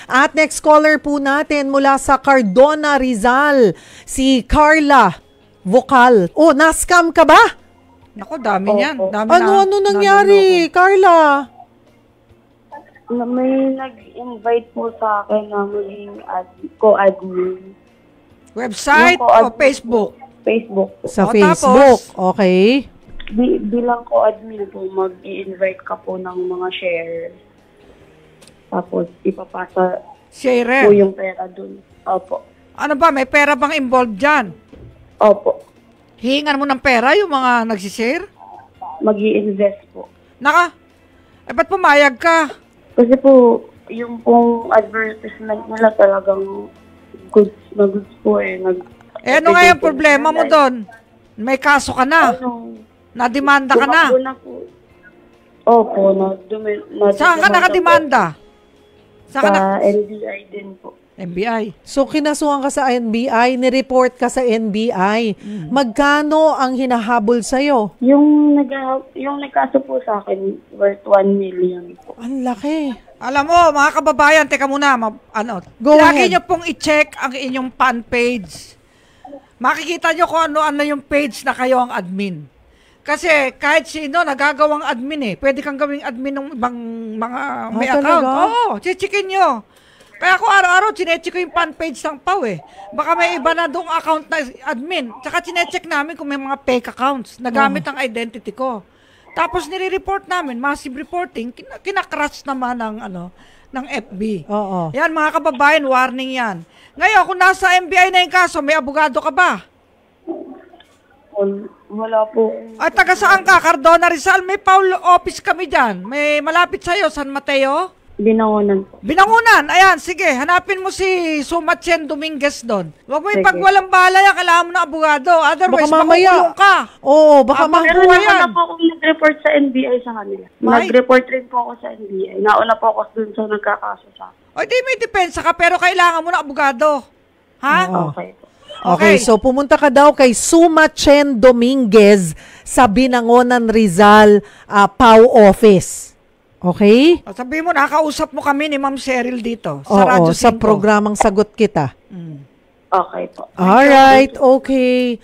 At next caller po natin mula sa Cardona, Rizal, si Carla Vocal. Oh, na-scam ka ba? Naku, dami niyan. Ano nangyari, Carla? May nag-invite po sa akin na maging co-admin. Website o Facebook? Facebook. Sa Facebook, tapos, okay. Bilang co-admin po, mag-i-invite ka po ng mga share. Tapos, ipapasa share po yung pera dun. Opo. Ano ba? May pera bang involved dyan? Opo. Hihingan mo ng pera yung mga nagsishare? Mag-i-invest po. Ba't pumayag ka? Kasi po, yung pong advertisement nila talagang goods na goods po eh. Ano nga yung problema mo doon? May kaso ka na? Nademanda ka na? Po. Opo, saan ka nakademanda? Sa NBI din po. NBI. So, kinasuhan ka sa NBI, nireport ka sa NBI. Magkano ang hinahabol sa'yo? Yung nagkaso po sa akin, worth 1 million po. Ang laki. Alam mo, mga kababayan, teka muna, lagi nyo pong i-check ang inyong fan page. Makikita nyo kung ano-ano yung page na kayo ang admin. Kasi kahit sino nagagawang admin pwede kang gawing admin ng ibang mga may account. Oo, chichikin nyo. Kaya ako araw-araw chinecheck ko yung fan page ng Pau Baka may iba na doong account na admin. Tsaka chinecheck namin kung may mga fake accounts na gamit ang identity ko. Tapos nire-report namin, massive reporting, kinakrush naman ng FB. Oo. Yan mga kababayan, warning yan. Ngayon, kung nasa NBI na yung kaso, may abogado ka ba? Wala po. At taga saan ka? Cardona, Rizal. May Paul office kami dyan. May malapit sa'yo, San Mateo. Binangonan po. Binangonan. Ayan, sige. Hanapin mo si Sumatien Dominguez doon. Huwag mo ipagwalang bala yan. Kailangan mo na abogado. Otherwise, makukulong ka. Oo, baka makuha yan. Pero na po akong nag-report sa NBI sa kanila. Nag-report rin po ako sa NBI. Nauna po ako dun sa nagkakaso sa akin. O, di may depensa ka, pero kailangan mo na abogado. Ha? Okay. Okay, so pumunta ka daw kay Sumatien Dominguez sa Binangonan, Rizal, Pau office. Okay? Sabihin mo, nakausap mo kami ni Ma'am Cheryl dito sa Oo, Radyo 5. sa programang Sagot Kita. Okay po. Alright, okay.